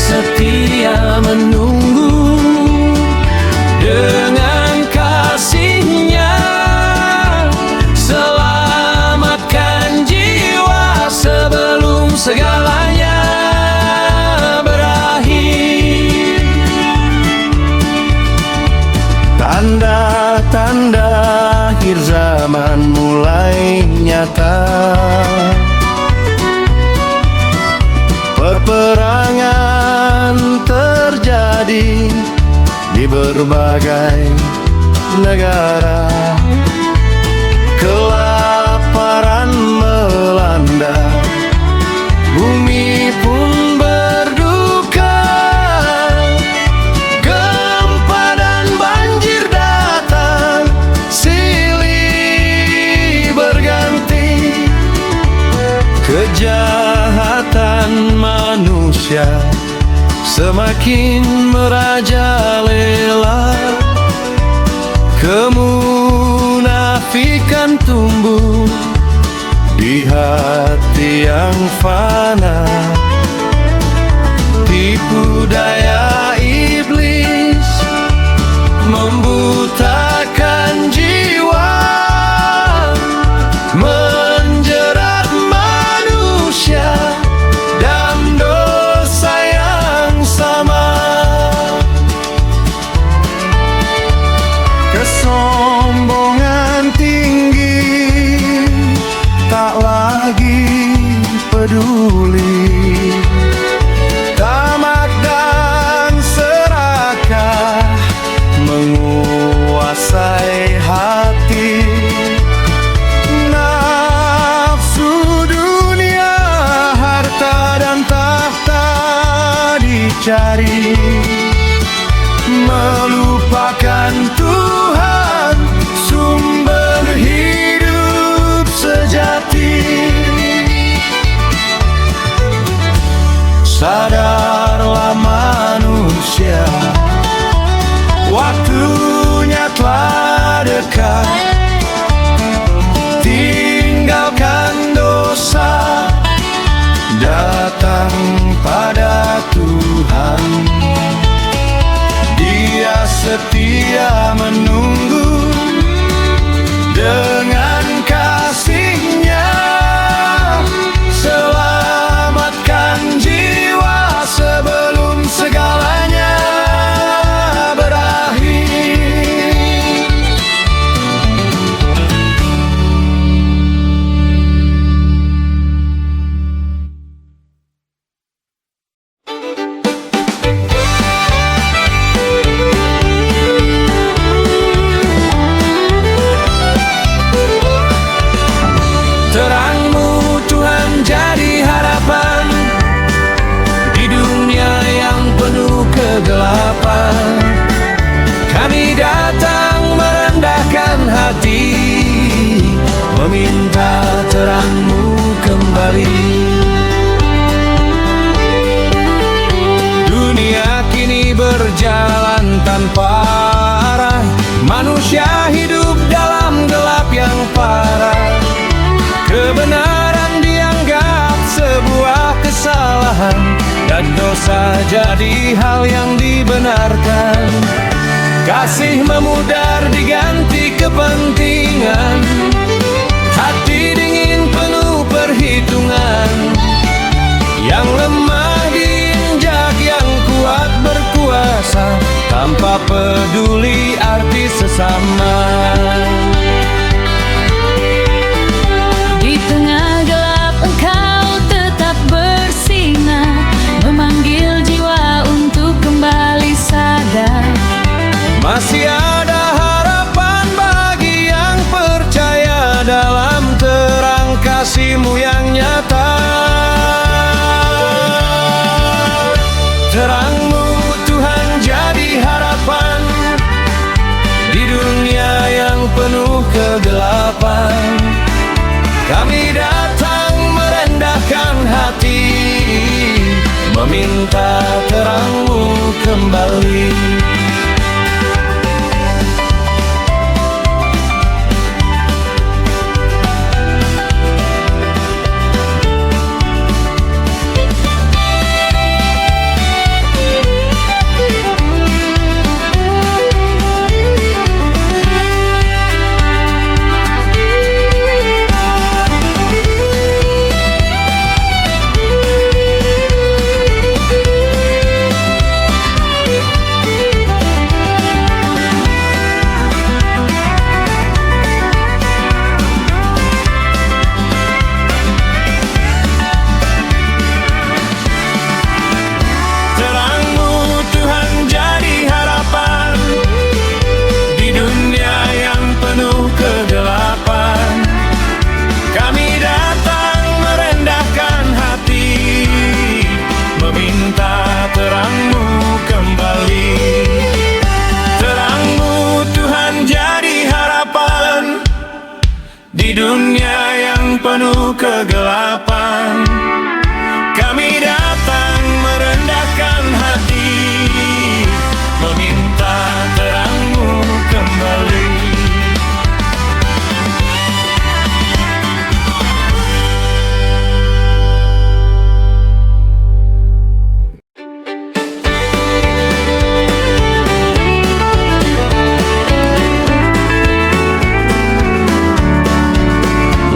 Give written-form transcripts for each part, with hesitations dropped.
setia menunggu dengan kasih-Nya. Selamatkan jiwa sebelum segalanya berakhir. Tanda-tanda akhir zaman mulai nyata. Peperangan terjadi di berbagai negara. Kelaparan melanda, bumi pun berduka. Gempa dan banjir datang, silih berganti. Kejahatan manusia semakin merajalela. Kemunafikan tumbuh di hati yang fana. Tipu daya iblis membutakan jiwa, menjerat manusia dalam dosa yang sama. Kesombongan tinggi, tak lagi peduli. Tamak dan serakah menguasai hati. Nafsu dunia, harta dan tahta dicari, melupakan Tuhan, sumber hidup sejati. Sadarlah manusia, waktunya telah dekat. Tinggalkan dosa, datang pada Tuhan. Dia setia menunggu dengan kasih-Nya. Selamatkan jiwa sebelum segalanya berakhir. Terang-Mu Tuhan jadi harapan di dunia yang penuh kegelapan. Kami datang merendahkan hati, meminta terang-Mu kembali. Dunia kini berjalan tanpa arah, manusia hidup dalam gelap yang parah. Kebenaran dianggap sebuah kesalahan, dan dosa jadi hal yang dibenarkan. Kasih memudar diganti kepentingan, hati dingin penuh perhitungan. Yang lemah diinjak, yang kuat berkuasa, tanpa peduli arti sesama. Di tengah gelap Engkau tetap bersinar, memanggil jiwa untuk kembali sadar. Masih ada harapan bagi yang percaya dalam terang kasih-Mu yang nyata. Terang-Mu Tuhan jadi harapan di dunia yang penuh kegelapan. Kami datang merendahkan hati, meminta terang-Mu kembali. meminta terang-Mu kembali. Terang-Mu Tuhan jadi harapan di dunia yang penuh kegelapan. Kami datang merendahkan hati, meminta terang-Mu kembali.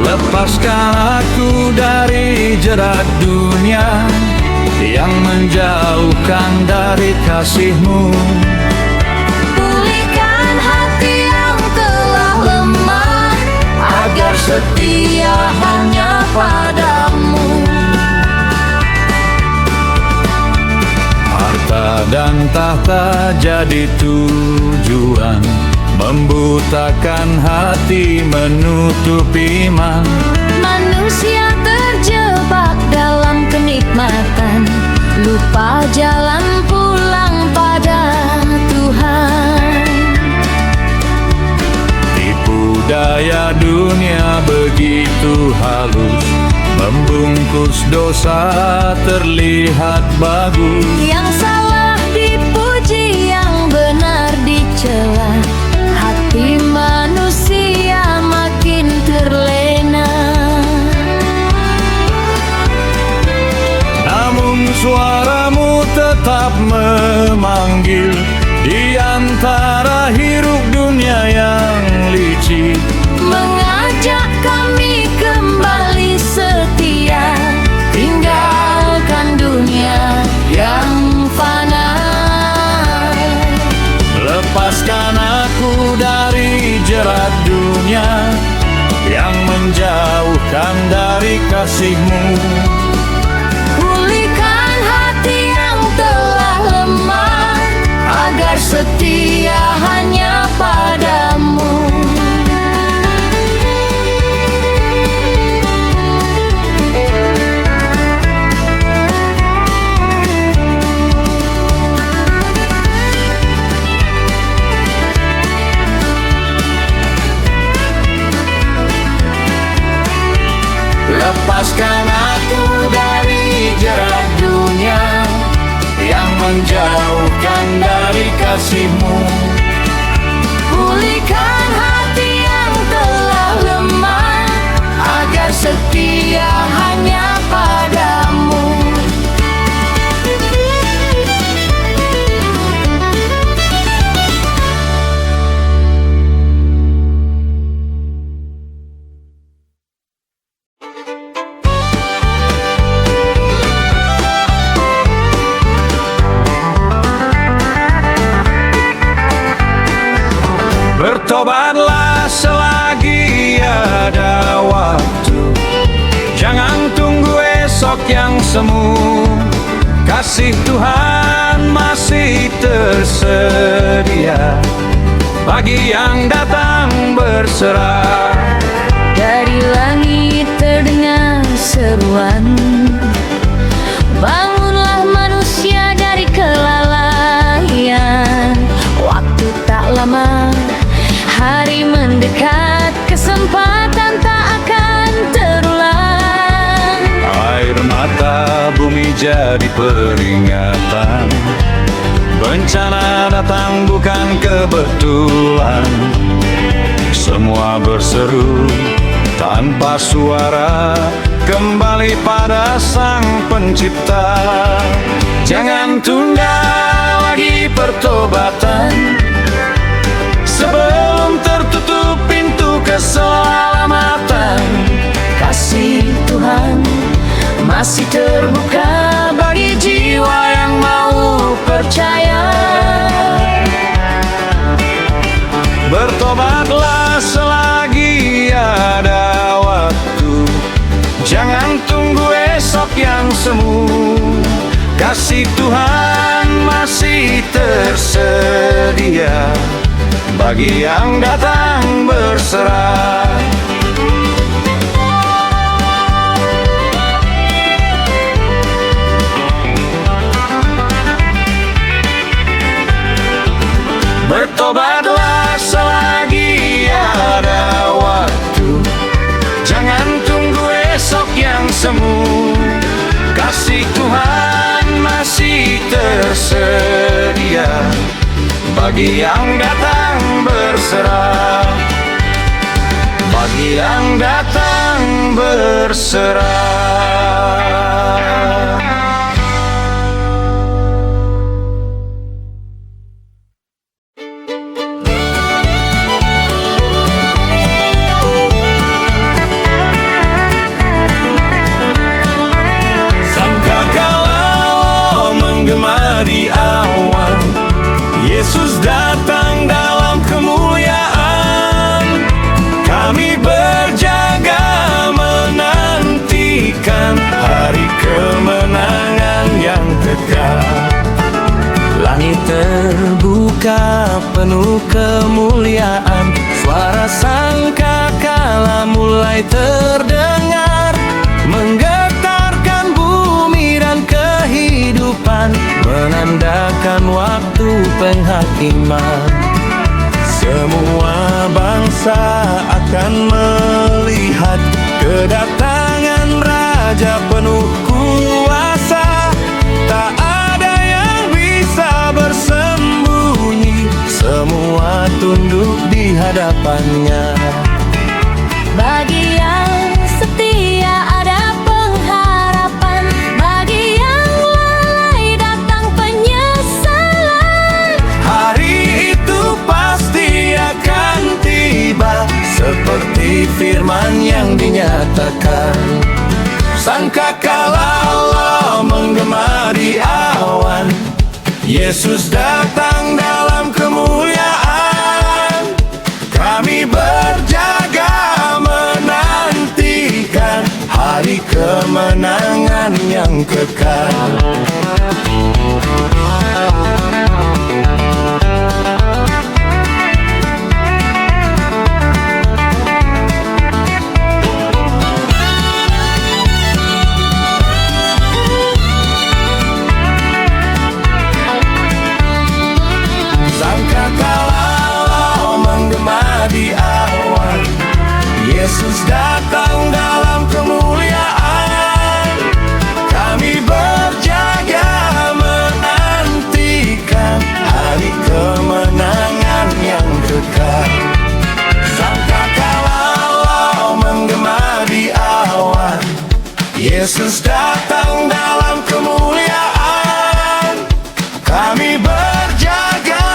Lepaskan aku dari jerat dunia yang menjauhkan dari kasih-Mu. Pulihkan hati yang telah lemah, agar setia hanya padamu. Harta dan tahta jadi tujuan, membutakan hati, menutup iman. Manusia terjebak dalam kenikmatan, lupa jalan pulang pada Tuhan. Tipu daya dunia begitu halus, membungkus dosa terlihat bagus. Yang salah dipuji, yang benar dicela, hati manusia makin terlena. Namun suara-Mu tetap memanggil di antara hiruk dunia yang licik, Mengajak kami kembali setia, tinggalkan dunia yang fana. lepaskan aku dari jerat dunia yang menjauhkan dari kasih-Mu. Pulihkan hati yang telah lemah, agar setia hanya padamu. Lepaskan aku dari jerat dunia yang menjauhkan dari kasih-Mu. Pulihkan hati yang telah lemah, agar setia hanya padamu. Bertobatlah selagi ada waktu, jangan tunggu esok yang semu. Kasih Tuhan masih tersedia bagi yang datang berserah. Dari langit terdengar seruan, bangunlah manusia dari kelalaian. Waktu tak lama, hari mendekat, kesempatan tak akan terulang. Air mata bumi jadi peringatan, bencana datang bukan kebetulan. Semua berseru tanpa suara, kembali pada Sang Pencipta. Jangan tunda lagi pertobatan, sebelum tertutup pintu keselamatan. Kasih Tuhan masih terbuka bagi jiwa yang mau percaya. Bertobatlah selagi ada waktu, jangan tunggu esok yang semu. Kasih Tuhan masih tersedia bagi yang datang berserah. Bertobatlah selagi ada waktu, jangan tunggu esok yang semu. Kasih Tuhan masih tersedia bagi yang datang berserah, bagi yang datang berserah. Sangkakala menggema di awan, Yesus datang dalam kemuliaan. Kami berjaga menantikan hari kemenangan yang kekal. Langit terbuka penuh kemuliaan, suara sangkakala mulai terdengar, menggetarkan bumi dan kehidupan, menandakan waktu penghakiman. Semua bangsa akan melihat kedatangan Raja penuh kuasa. Tak ada yang bisa bersembunyi, semua tunduk di hadapannya. Bagi yang setia ada pengharapan, bagi yang lalai datang penyesalan. Hari itu pasti akan tiba, seperti firman yang dinyatakan. Sangkakala Allah menggema di awan, Yesus datang dalam kemuliaan. Kami berjaga menantikan hari kemenangan yang kekal. Sangkakala Allah menggema di awan, Yesus datang dalam kemuliaan. Kami berjaga menantikan hari kemenangan yang kekal. Sangkakala Allah menggema di awan, Yesus datang dalam kemuliaan. Kami berjaga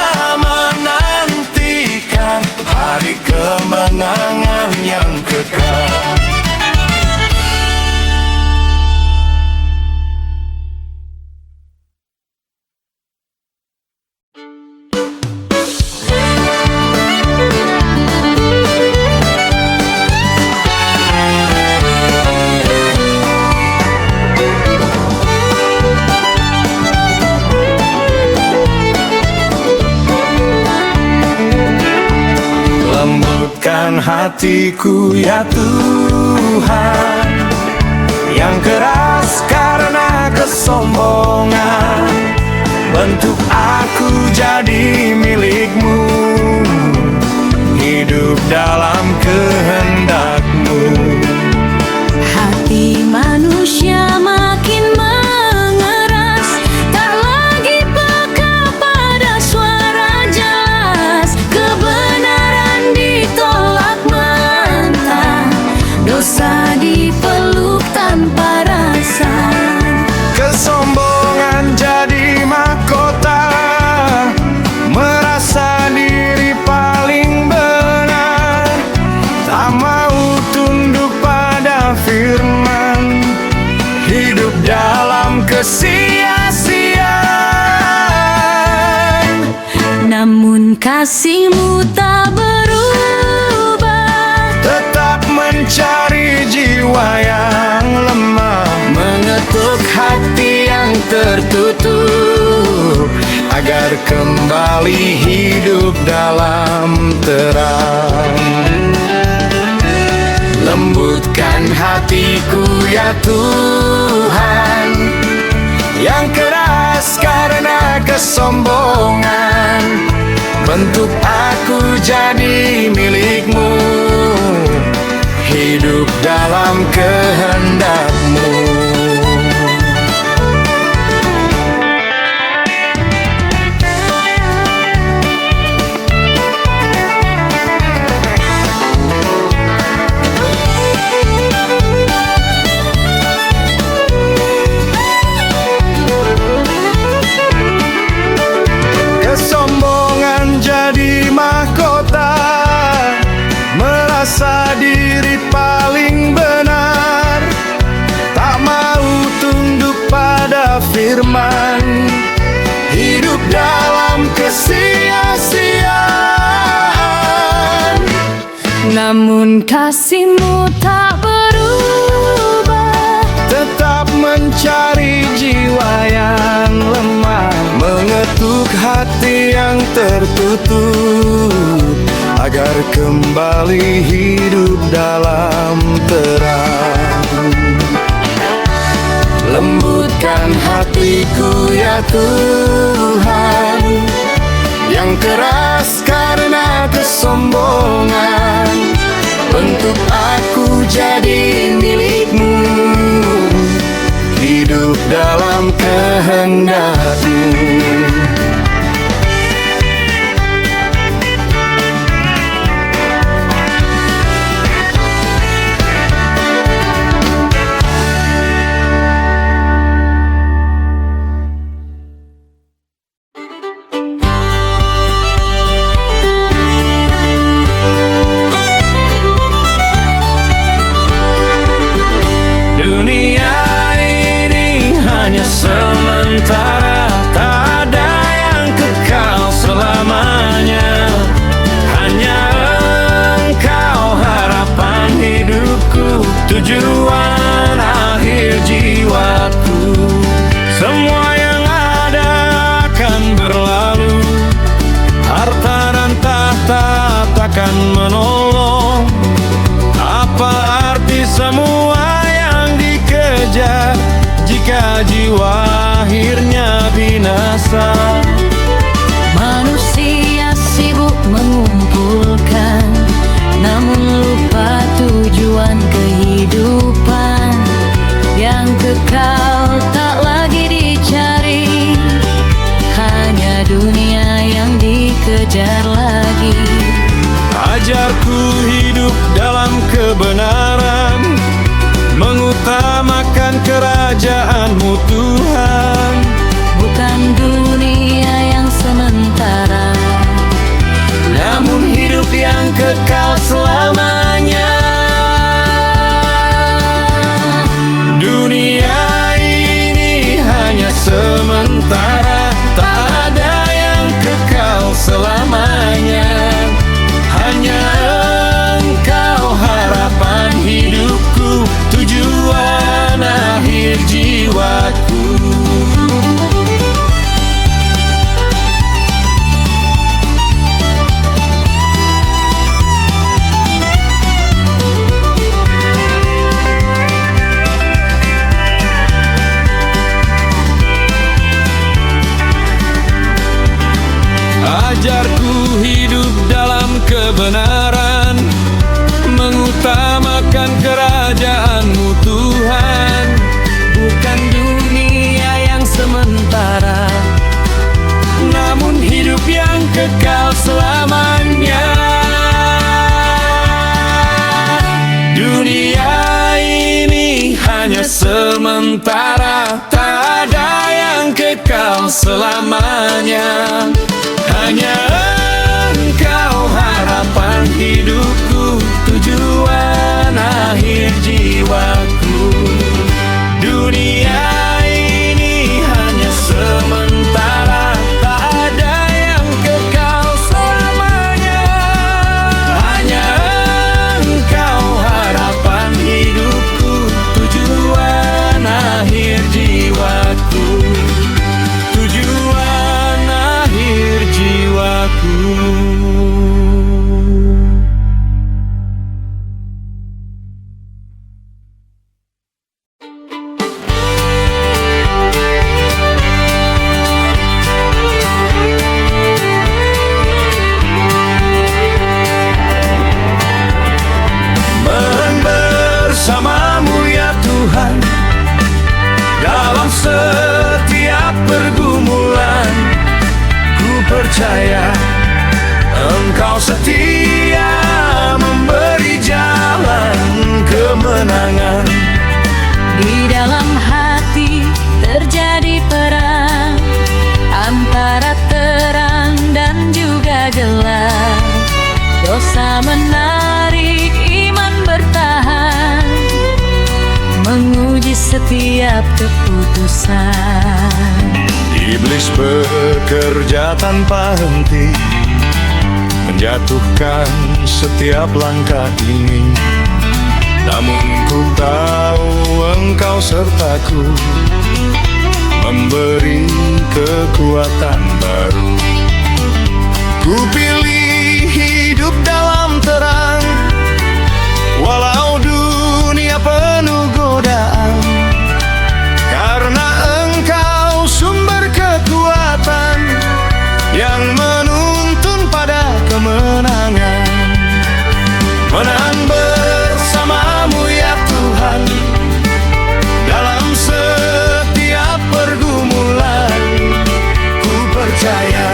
menantikan hari kemenangan yang kekal. Lembutkan hatiku ya Tuhan, yang keras karena kesombongan. Bentuk aku jadi milik-Mu, hidup dalam kehendak-Mu. Hati manusia makin mengeras, tak lagi peka pada suara jelas. Kebenaran ditolak mentah, dosa dipeluk tanpa rasa. Kesombongan jadi mahkota, merasa diri paling benar, tak mau tunduk pada firman, hidup dalam kesia-siaan. Namun kasih-Mu tak berubah, Tetap mencari jiwa yang lemah, mengetuk hati yang tertutup, agar kembali hidup dalam terang. Lembutkan hatiku ya Tuhan, yang keras karena kesombongan. Bentuk untuk aku jadi milikmu, hidup dalam kehendakmu. Kesombongan jadi mahkota, merasa diri paling benar, tak mau tunduk pada firman, hidup dalam kesia-siaan. Namun kasih-Mu tak berubah, Tetap mencari jiwa yang lemah, mengetuk hati yang tertutup, agar kembali hidup dalam terang. Lembutkan hatiku ya Tuhan, yang keras karena kesombongan, bentuk aku jadi milik-Mu, hidup dalam kehendak-Mu. Dunia ini hanya sementara, tak ada yang kekal selamanya. Hanya Engkau harapan hidupku, tujuan akhir jiwaku. Semua yang ada akan berlalu, harta dan tahta takkan menolong. Apa arti semua jika jiwa akhirnya binasa? manusia sibuk mengumpulkan, namun lupa tujuan kehidupan. Yang kekal tak lagi dicari, hanya dunia yang dikejar lagi. Ajarku hidup dalam kebenaran, mengutamakan kerajaan-Mu Tuhan, Bukan dunia yang sementara, namun hidup yang kekal selamanya. Dunia ini hanya sementara, tak ada yang kekal selamanya. Hanya Engkau harapan hidupku, tujuan akhir jiwaku. Ajarku hidup dalam kebenaran, mengutamakan kerajaan-Mu Tuhan. bukan dunia yang sementara, Namun hidup yang kekal selamanya. Dunia ini hanya sementara, tak ada yang kekal selamanya. Hanya Engkau harapan hidupku, tujuan akhir jiwaku. Dunia ini hanya sementara, tak ada yang kekal selamanya. Hanya Engkau harapan hidupku, tujuan akhir jiwaku. Tujuan akhir jiwaku. Engkau setia memberi jalan kemenangan. Di dalam hati terjadi perang antara terang dan juga gelap. Dosa menarik, iman bertahan, menguji setiap keputusan. Iblis bekerja tanpa henti, menjatuhkan setiap langkah ini. Namun ku tahu Engkau sertaku, memberi kekuatan baru. Ku pilih hidup dalam terang, walau dunia penuh godaan. Karena Engkau sumber kekuatan yang menuntun pada kemenangan. Menang bersamamu ya Tuhan, dalam setiap pergumulan. Ku percaya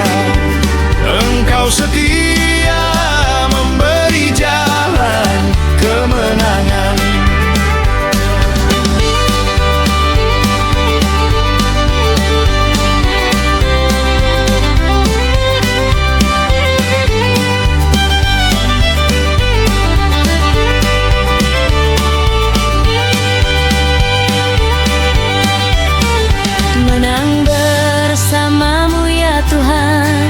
Engkau setia memberi jalan kemenangan. Menang bersamamu ya Tuhan,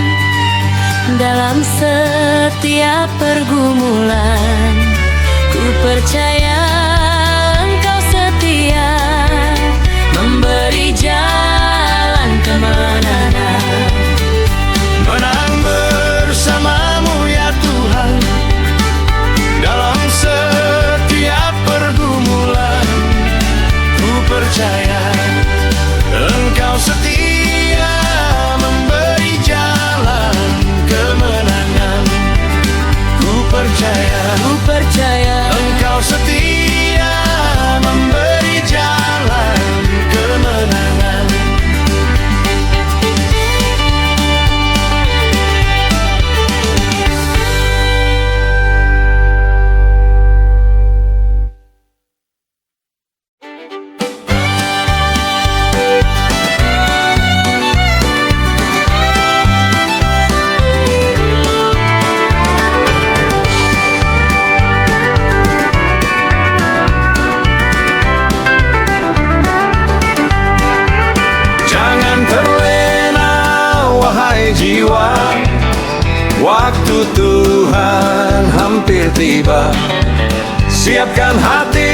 dalam setiap pergumulan. Ku percaya Engkau setia memberi jalan kemenangan. Menang bersamamu ya Tuhan, dalam setiap pergumulan. Ku percaya Engkau setia memberi jalan kemenangan. Ku percaya Engkau setia memberi jalan kemenangan. Jiwa, waktu Tuhan hampir tiba. Siapkan hati,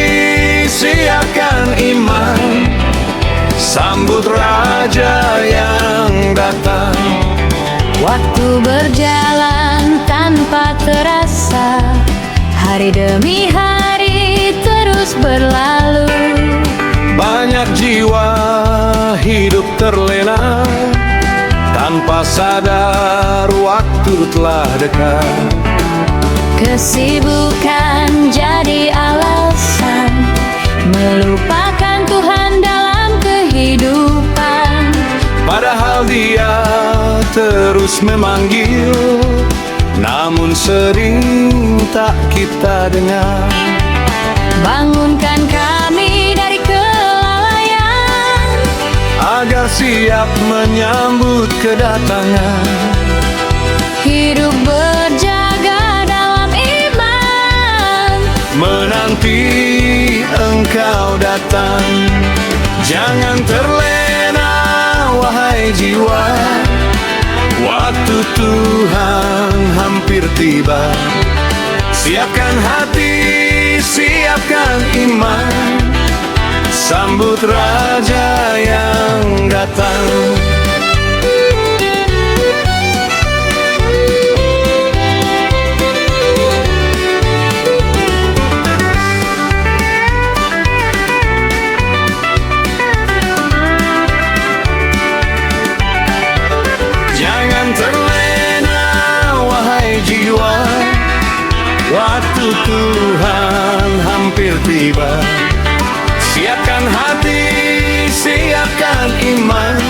siapkan iman, sambut Raja yang datang. Waktu berjalan tanpa terasa, hari demi hari terus berlalu. Banyak jiwa hidup terlena, tanpa sadar waktu telah dekat. Kesibukan jadi alasan, melupakan Tuhan dalam kehidupan. Padahal Dia terus memanggil, namun sering tak kita dengar. Bangunkan kami dari kelalaian, agar siap menyambut kedatangan. hidup berjaga dalam iman, Menanti Engkau datang. Jangan terlena wahai jiwa, waktu Tuhan hampir tiba. Siapkan hati, siapkan iman, sambut Raja yang datang. Jangan terlena wahai jiwa, waktu Tuhan hampir tiba. Siapkan hati, siapkan iman,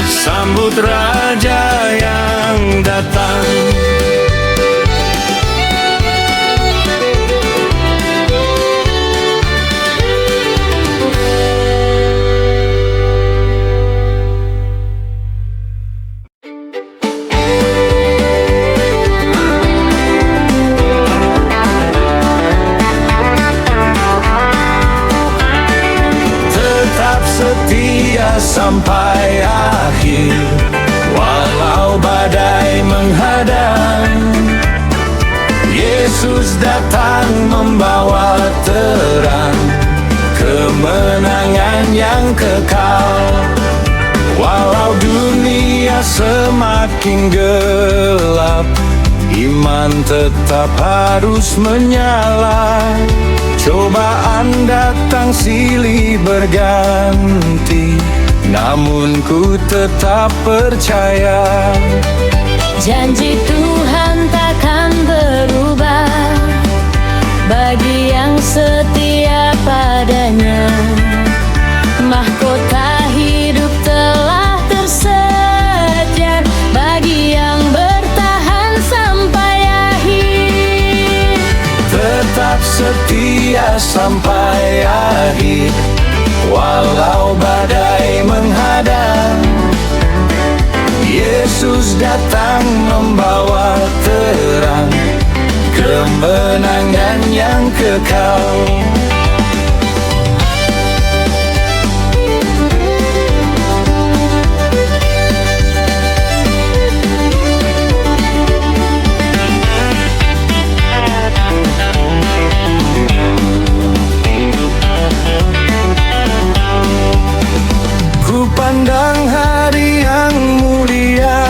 sambut Raja yang datang. Yesus datang membawa terang, kemenangan yang kekal. Walau dunia semakin gelap, iman tetap harus menyala. Cobaan datang silih berganti, namun ku tetap percaya. Janji Tuhan takkan berubah bagi yang setia padanya. Mahkota hidup telah tersedia bagi yang bertahan sampai akhir. Tetap setia sampai akhir, walau badai menghadang. Yesus datang membawa terang, kemenangan yang kekal. Ku pandang hari yang mulia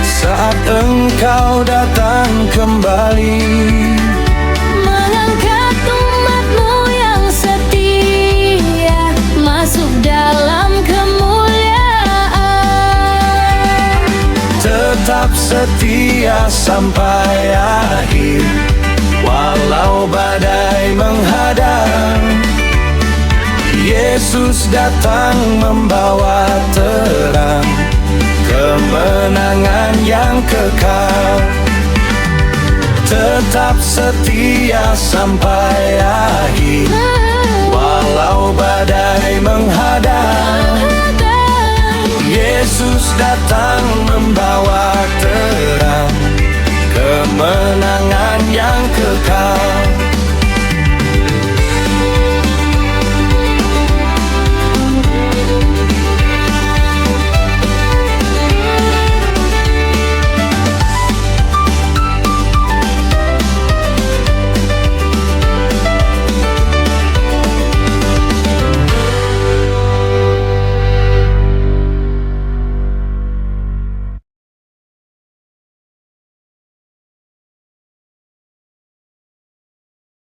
saat Engkau datang kembali, Mengangkat umat-Mu yang setia masuk dalam kemuliaan. tetap setia sampai akhir, walau badai menghadang. Yesus datang membawa terang, kemenangan yang kekal. Tetap setia sampai akhir, walau badai menghadang. Yesus datang membawa terang, kemenangan yang kekal.